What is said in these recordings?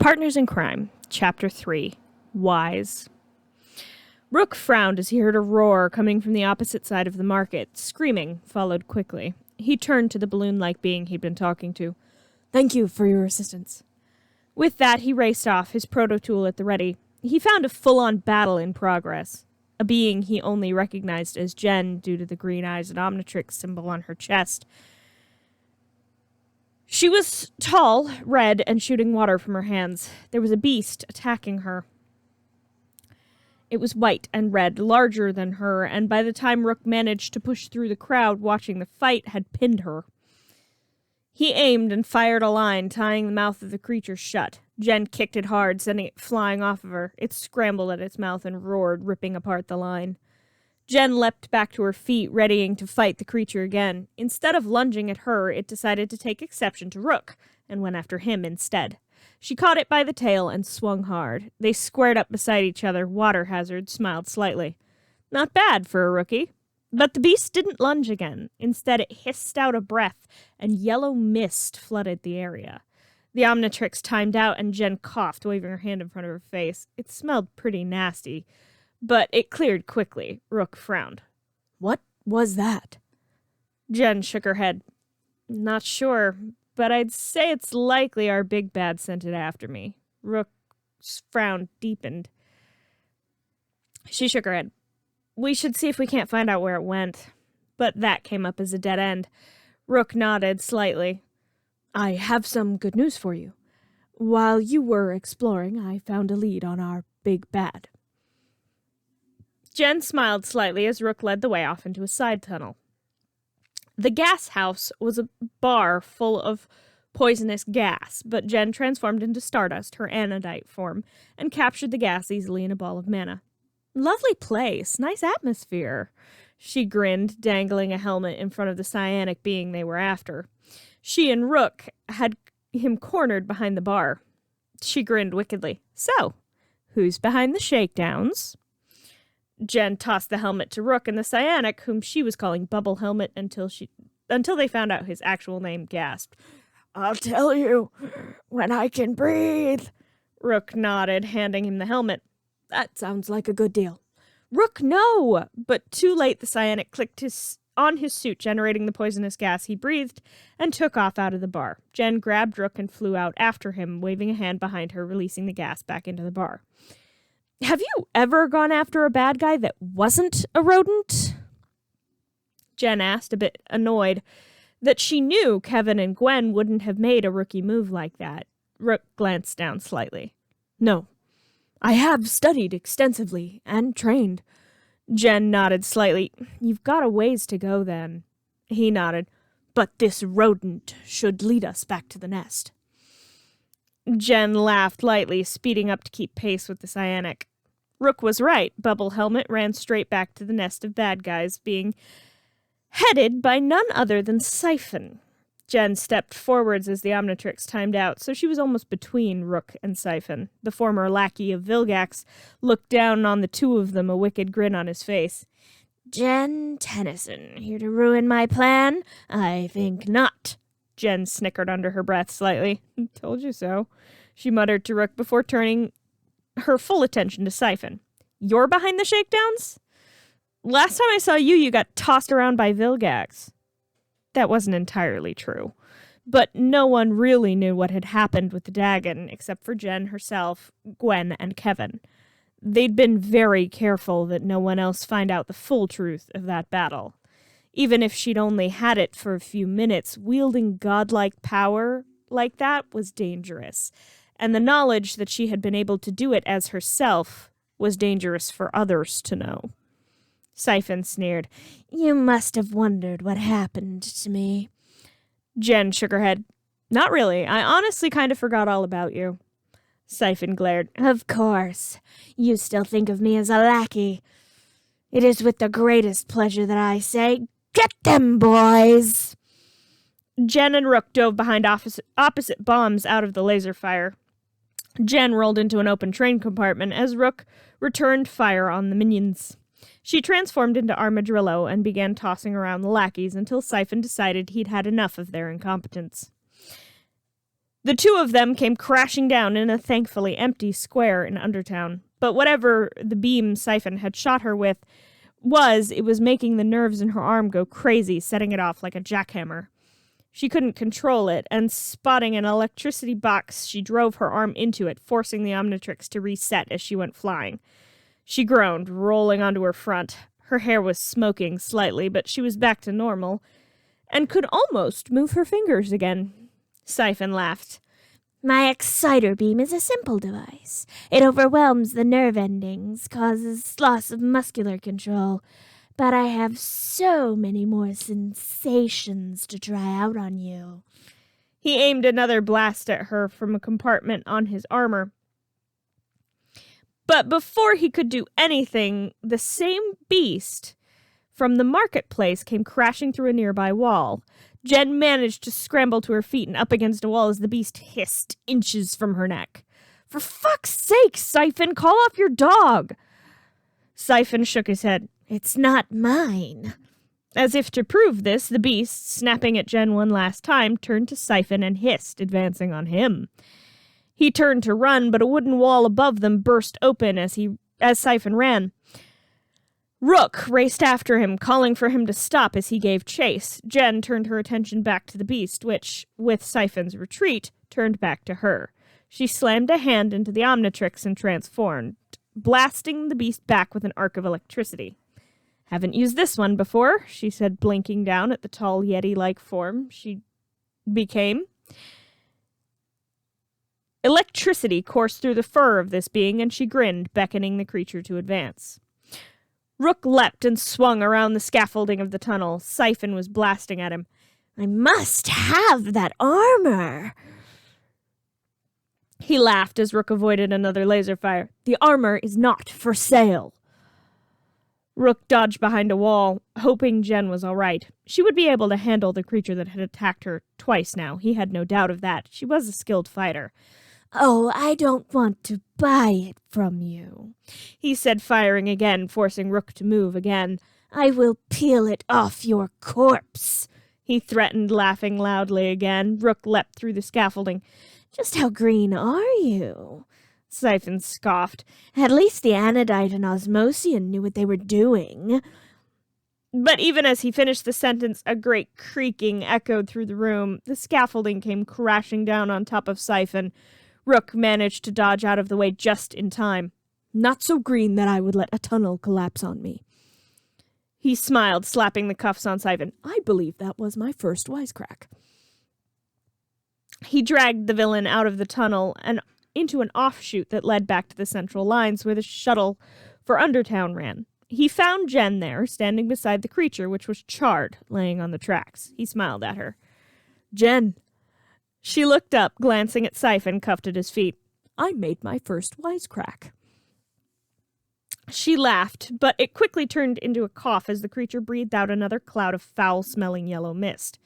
Partners in Crime, Chapter 3, Wise. Rook frowned as he heard a roar coming from the opposite side of the market. Screaming followed quickly. He turned to the balloon-like being he'd been talking to. "Thank you for your assistance." With that, he raced off, his proto-tool at the ready. He found a full-on battle in progress. A being he only recognized as Jen due to the green eyes and Omnitrix symbol on her chest. She was tall, red, and shooting water from her hands. There was a beast attacking her. It was white and red, larger than her, and by the time Rook managed to push through the crowd watching the fight, had pinned her. He aimed and fired a line, tying the mouth of the creature shut. Jen kicked it hard, sending it flying off of her. It scrambled at its mouth and roared, ripping apart the line. Jen leapt back to her feet, readying to fight the creature again. Instead of lunging at her, it decided to take exception to Rook, and went after him instead. She caught it by the tail and swung hard. They squared up beside each other. Water Hazard smiled slightly. Not bad for a rookie. But the beast didn't lunge again. Instead, it hissed out a breath, and yellow mist flooded the area. The Omnitrix timed out, and Jen coughed, waving her hand in front of her face. It smelled pretty nasty, but it cleared quickly. Rook frowned. "What was that?" Jen shook her head. "Not sure, but I'd say it's likely our big bad sent it after me." Rook's frown deepened. She shook her head. "We should see if we can't find out where it went." But that came up as a dead end. Rook nodded slightly. "I have some good news for you. While you were exploring, I found a lead on our big bad." Jen smiled slightly as Rook led the way off into a side tunnel. The gas house was a bar full of poisonous gas, but Jen transformed into Stardust, her anodite form, and captured the gas easily in a ball of mana. "Lovely place, nice atmosphere." She grinned, dangling a helmet in front of the psionic being they were after. She and Rook had him cornered behind the bar. She grinned wickedly. "So, who's behind the shakedowns?" Jen tossed the helmet to Rook, and the psionic, whom she was calling Bubble Helmet until they found out his actual name, gasped. "I'll tell you when I can breathe." Rook nodded, handing him the helmet. "That sounds like a good deal." "Rook, no!" But too late, the psionic clicked on his suit, generating the poisonous gas. He breathed and took off out of the bar. Jen grabbed Rook and flew out after him, waving a hand behind her, releasing the gas back into the bar. "Have you ever gone after a bad guy that wasn't a rodent?" Jen asked, a bit annoyed that she knew Kevin and Gwen wouldn't have made a rookie move like that. Rook glanced down slightly. "No. I have studied extensively and trained." Jen nodded slightly. "You've got a ways to go, then." He nodded. "But this rodent should lead us back to the nest." Jen laughed lightly, speeding up to keep pace with the psionic. Rook was right. Bubble Helmet ran straight back to the nest of bad guys, being headed by none other than Siphon. Jen stepped forwards as the Omnitrix timed out, so she was almost between Rook and Siphon. The former lackey of Vilgax looked down on the two of them, a wicked grin on his face. "Jen Tennyson, here to ruin my plan? I think not." Jen snickered under her breath slightly. "Told you so," she muttered to Rook before turning her full attention to Siphon. "You're behind the shakedowns? Last time I saw you, you got tossed around by Vilgax." That wasn't entirely true, but no one really knew what had happened with the Dagon, except for Jen herself, Gwen, and Kevin. They'd been very careful that no one else find out the full truth of that battle. Even if she'd only had it for a few minutes, wielding godlike power like that was dangerous, and the knowledge that she had been able to do it as herself was dangerous for others to know. Siphon sneered. "You must have wondered what happened to me." Jen shook her head. "Not really. I honestly kind of forgot all about you." Siphon glared. "Of course. You still think of me as a lackey. It is with the greatest pleasure that I say, get them, boys!" Jen and Rook dove behind opposite bombs out of the laser fire. Jen rolled into an open train compartment as Rook returned fire on the minions. She transformed into Armadillo and began tossing around the lackeys until Siphon decided he'd had enough of their incompetence. The two of them came crashing down in a thankfully empty square in Undertown. But whatever the beam Siphon had shot her with it was making the nerves in her arm go crazy, setting it off like a jackhammer. She couldn't control it, and spotting an electricity box, she drove her arm into it, forcing the Omnitrix to reset as she went flying. She groaned, rolling onto her front. Her hair was smoking slightly, but she was back to normal, and could almost move her fingers again. Siphon laughed. My exciter beam is a simple device. It overwhelms the nerve endings, causes loss of muscular control. But I have so many more sensations to try out on you. He aimed another blast at her from a compartment on his armor. But before he could do anything, the same beast from the marketplace came crashing through a nearby wall. Jen managed to scramble to her feet and up against a wall as the beast hissed inches from her neck. For fuck's sake, Siphon, call off your dog! Siphon shook his head. It's not mine. As if to prove this, the beast, snapping at Jen one last time, turned to Siphon and hissed, advancing on him. He turned to run, but a wooden wall above them burst open as Siphon ran. Rook raced after him, calling for him to stop as he gave chase. Jen turned her attention back to the beast, which, with Siphon's retreat, turned back to her. She slammed a hand into the Omnitrix and transformed, blasting the beast back with an arc of electricity. Haven't used this one before, she said, blinking down at the tall Yeti-like form she became. Electricity coursed through the fur of this being, and she grinned, beckoning the creature to advance. Rook leapt and swung around the scaffolding of the tunnel. Siphon was blasting at him. I must have that armor. He laughed as Rook avoided another laser fire. The armor is not for sale. Rook dodged behind a wall, hoping Jen was all right. She would be able to handle the creature that had attacked her twice now. He had no doubt of that. She was a skilled fighter. Oh, I don't want to buy it from you, he said, firing again, forcing Rook to move again. I will peel it off your corpse, he threatened, laughing loudly again. Rook leapt through the scaffolding. Just how green are you? Siphon scoffed. At least the Anodite and Osmosian knew what they were doing. But even as he finished the sentence, a great creaking echoed through the room. The scaffolding came crashing down on top of Siphon. Rook managed to dodge out of the way just in time. Not so green that I would let a tunnel collapse on me. He smiled, slapping the cuffs on Siphon. I believe that was my first wisecrack. He dragged the villain out of the tunnel and into an offshoot that led back to the central lines where the shuttle for Undertown ran. He found Jen there, standing beside the creature, which was charred, laying on the tracks. He smiled at her. Jen. She looked up, glancing at Siphon cuffed at his feet. I made my first wisecrack. She laughed, but it quickly turned into a cough as the creature breathed out another cloud of foul-smelling yellow mist.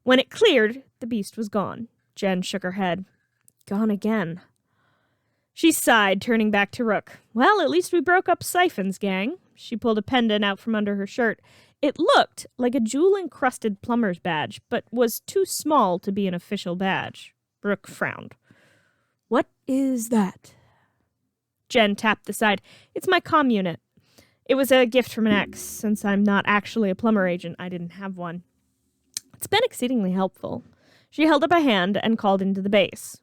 When it cleared, the beast was gone. Jen shook her head. Gone again. She sighed, turning back to Rook. Well, at least we broke up Siphon's gang. She pulled a pendant out from under her shirt. It looked like a jewel-encrusted plumber's badge, but was too small to be an official badge. Rook frowned. What is that? Jen tapped the side. It's my comm unit. It was a gift from an ex. Since I'm not actually a plumber agent, I didn't have one. It's been exceedingly helpful. She held up a hand and called into the base.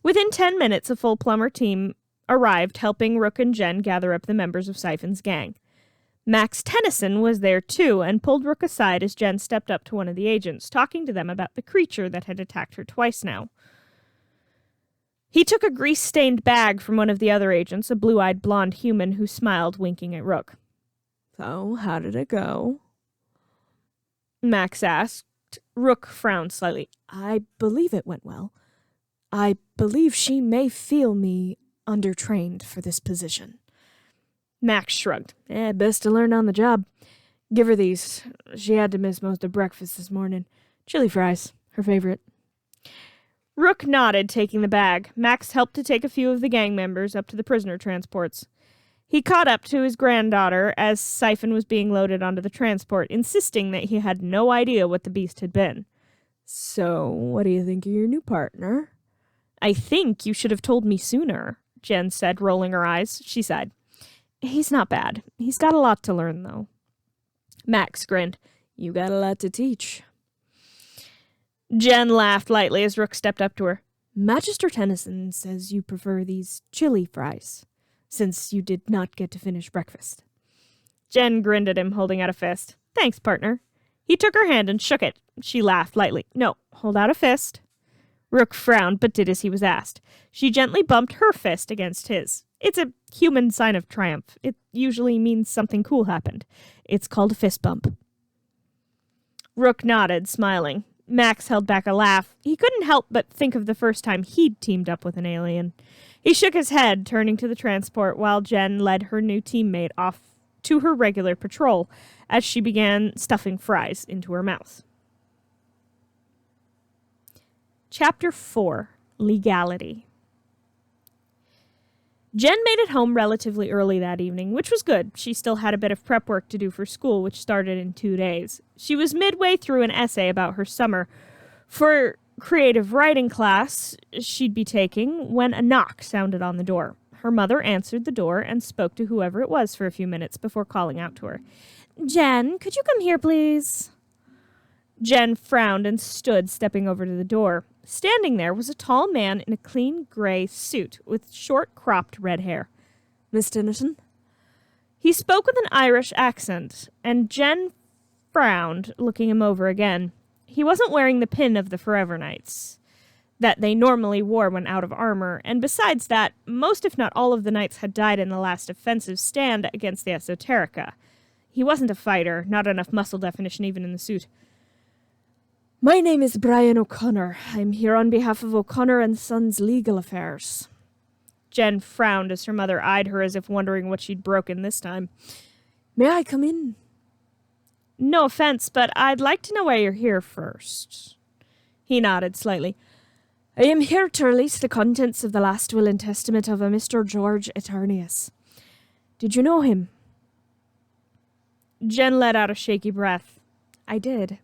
Within 10 minutes, a full plumber team arrived, helping Rook and Jen gather up the members of Siphon's gang. Max Tennyson was there too, and pulled Rook aside as Jen stepped up to one of the agents, talking to them about the creature that had attacked her twice now. He took a grease-stained bag from one of the other agents, a blue-eyed blonde human who smiled, winking at Rook. So, how did it go? Max asked. Rook frowned slightly. I believe it went well. I believe she may feel me undertrained for this position. Max shrugged. Best to learn on the job. Give her these. She had to miss most of breakfast this morning. Chili fries, her favorite. Rook nodded, taking the bag. Max helped to take a few of the gang members up to the prisoner transports. He caught up to his granddaughter as Siphon was being loaded onto the transport, insisting that he had no idea what the beast had been. So, what do you think of your new partner? I think you should have told me sooner, Jen said, rolling her eyes. She sighed. He's not bad. He's got a lot to learn, though. Max grinned. You got a lot to teach. Jen laughed lightly as Rook stepped up to her. Magister Tennyson says you prefer these chili fries, since you did not get to finish breakfast. Jen grinned at him, holding out a fist. Thanks, partner. He took her hand and shook it. She laughed lightly. No, hold out a fist. Rook frowned, but did as he was asked. She gently bumped her fist against his. It's a human sign of triumph. It usually means something cool happened. It's called a fist bump. Rook nodded, smiling. Max held back a laugh. He couldn't help but think of the first time he'd teamed up with an alien. He shook his head, turning to the transport, while Jen led her new teammate off to her regular patrol as she began stuffing fries into her mouth. Chapter 4. Legality. Jen made it home relatively early that evening, which was good. She still had a bit of prep work to do for school, which started in 2 days. She was midway through an essay about her summer for creative writing class she'd be taking when a knock sounded on the door. Her mother answered the door and spoke to whoever it was for a few minutes before calling out to her. Jen, could you come here, please? Jen frowned and stood, stepping over to the door. Standing there was a tall man in a clean gray suit with short, cropped red hair. Miss Tennyson? He spoke with an Irish accent, and Jen frowned, looking him over again. He wasn't wearing the pin of the Forever Knights that they normally wore when out of armor, and besides that, most if not all of the knights had died in the last offensive stand against the Esoterica. He wasn't a fighter, not enough muscle definition even in the suit. My name is Brian O'Connor. I'm here on behalf of O'Connor and Sons Legal Affairs. Jen frowned as her mother eyed her as if wondering what she'd broken this time. May I come in? No offense, but I'd like to know why you're here first. He nodded slightly. I am here to release the contents of the last will and testament of a Mr. George Eternius. Did you know him? Jen let out a shaky breath. I did.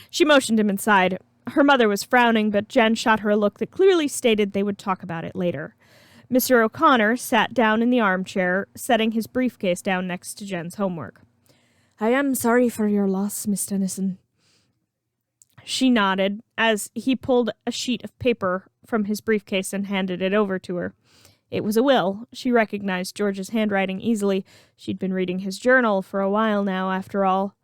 She motioned him inside. Her mother was frowning, but Jen shot her a look that clearly stated they would talk about it later. Mr. O'Connor sat down in the armchair, setting his briefcase down next to Jen's homework. I am sorry for your loss, Miss Tennyson. She nodded as he pulled a sheet of paper from his briefcase and handed it over to her. It was a will. She recognized George's handwriting easily. She'd been reading his journal for a while now, after all.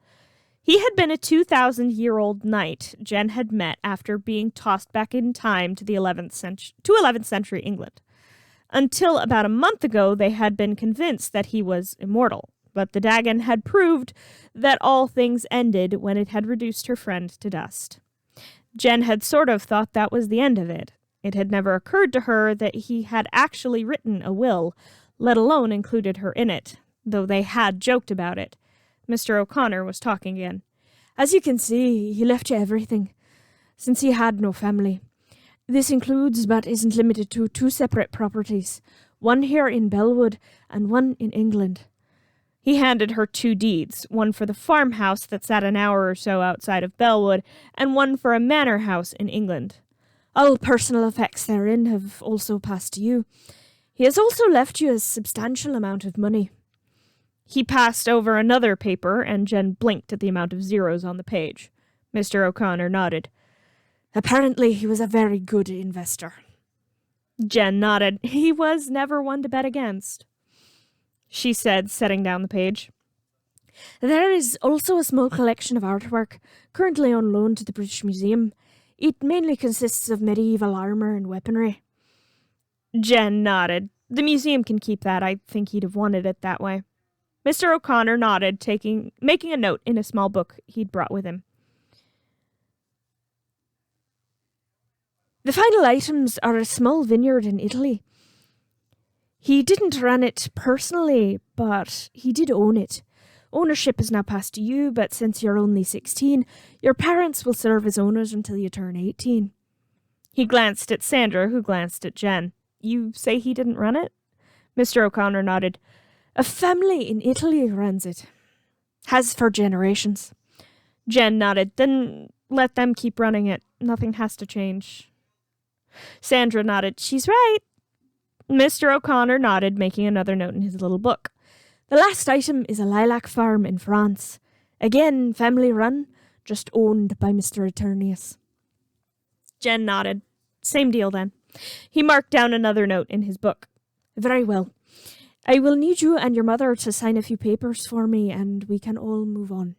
He had been a 2,000-year-old knight Jen had met after being tossed back in time to the 11th century England. Until about a month ago, they had been convinced that he was immortal, but the Dagon had proved that all things ended when it had reduced her friend to dust. Jen had sort of thought that was the end of it. It had never occurred to her that he had actually written a will, let alone included her in it, though they had joked about it. Mr. O'Connor was talking again. As you can see, he left you everything, since he had no family. This includes, but isn't limited to, 2 separate properties, one here in Bellwood and one in England. He handed her 2 deeds, one for the farmhouse that sat an hour or so outside of Bellwood, and one for a manor house in England. All personal effects therein have also passed to you. He has also left you a substantial amount of money. He passed over another paper, and Jen blinked at the amount of zeros on the page. Mr. O'Connor nodded. Apparently, he was a very good investor. Jen nodded. He was never one to bet against. She said, setting down the page. There is also a small collection of artwork, currently on loan to the British Museum. It mainly consists of medieval armor and weaponry. Jen nodded. The museum can keep that. I think he'd have wanted it that way. Mr. O'Connor nodded, making a note in a small book he'd brought with him. The final items are a small vineyard in Italy. He didn't run it personally, but he did own it. Ownership is now passed to you, but since you're only 16, your parents will serve as owners until you turn 18. He glanced at Sandra, who glanced at Jen. You say he didn't run it? Mr. O'Connor nodded. A family in Italy runs it. Has for generations. Jen nodded. Then let them keep running it. Nothing has to change. Sandra nodded. She's right. Mr. O'Connor nodded, making another note in his little book. The last item is a lilac farm in France. Again, family run, just owned by Mr. Eternius. Jen nodded. Same deal then. He marked down another note in his book. Very well. I will need you and your mother to sign a few papers for me, and we can all move on.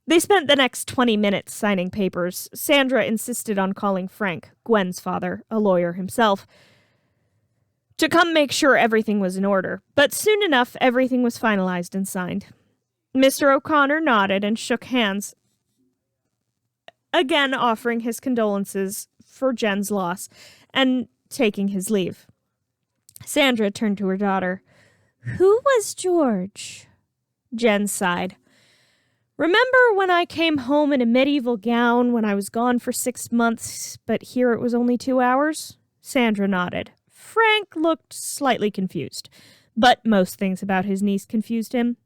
They spent the next 20 minutes signing papers. Sandra insisted on calling Frank, Gwen's father, a lawyer himself, to come make sure everything was in order. But soon enough, everything was finalized and signed. Mr. O'Connor nodded and shook hands, again offering his condolences for Jen's loss and taking his leave. Sandra turned to her daughter. Who was George? Jen sighed. Remember when I came home in a medieval gown when I was gone for 6 months, but here it was only 2 hours? Sandra nodded. Frank looked slightly confused, but most things about his niece confused him.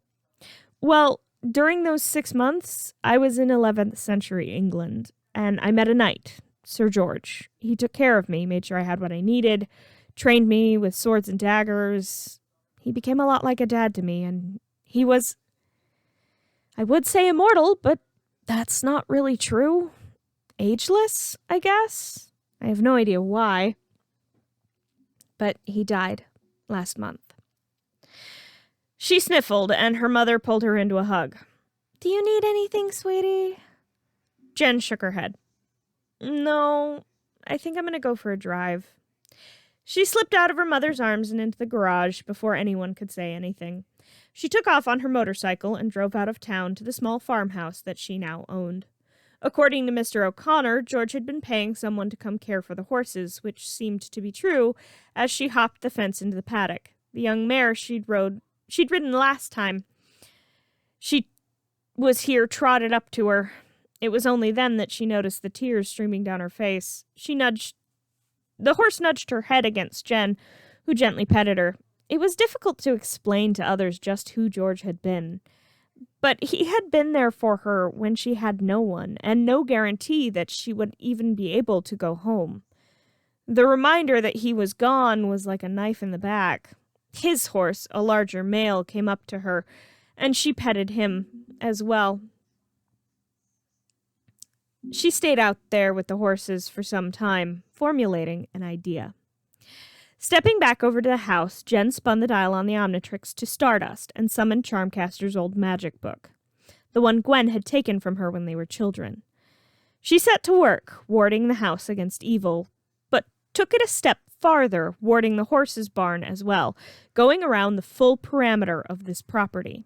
Well, during those 6 months, I was in 11th century England, and I met a knight, Sir George. He took care of me, made sure I had what I needed, trained me with swords and daggers. He became a lot like a dad to me, and he was, I would say immortal, but that's not really true. Ageless, I guess? I have no idea why. But he died last month. She sniffled, and her mother pulled her into a hug. Do you need anything, sweetie? Jen shook her head. No, I think I'm going to go for a drive. She slipped out of her mother's arms and into the garage before anyone could say anything. She took off on her motorcycle and drove out of town to the small farmhouse that she now owned. According to Mr. O'Connor, George had been paying someone to come care for the horses, which seemed to be true as she hopped the fence into the paddock. The young mare she'd ridden last time she was here trotted up to her. It was only then that she noticed the tears streaming down her face. The horse nudged her head against Jen, who gently petted her. It was difficult to explain to others just who George had been. But he had been there for her when she had no one, and no guarantee that she would even be able to go home. The reminder that he was gone was like a knife in the back. His horse, a larger male, came up to her, and she petted him as well. She stayed out there with the horses for some time, formulating an idea. Stepping back over to the house, Jen spun the dial on the Omnitrix to Stardust and summoned Charmcaster's old magic book, the one Gwen had taken from her when they were children. She set to work, warding the house against evil, but took it a step farther, warding the horses' barn as well, going around the full parameter of this property.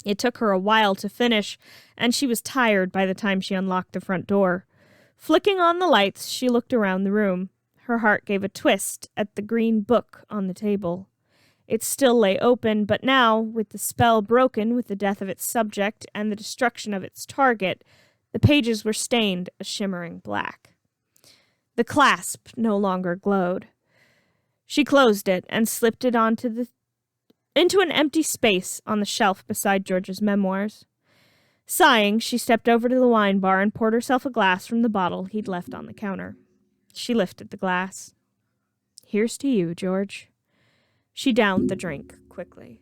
It took her a while to finish, and she was tired by the time she unlocked the front door. Flicking on the lights, she looked around the room. Her heart gave a twist at the green book on the table. It still lay open, but now, with the spell broken with the death of its subject and the destruction of its target, the pages were stained a shimmering black. The clasp no longer glowed. She closed it and slipped it into an empty space on the shelf beside George's memoirs. Sighing, she stepped over to the wine bar and poured herself a glass from the bottle he'd left on the counter. She lifted the glass. Here's to you, George. She downed the drink quickly.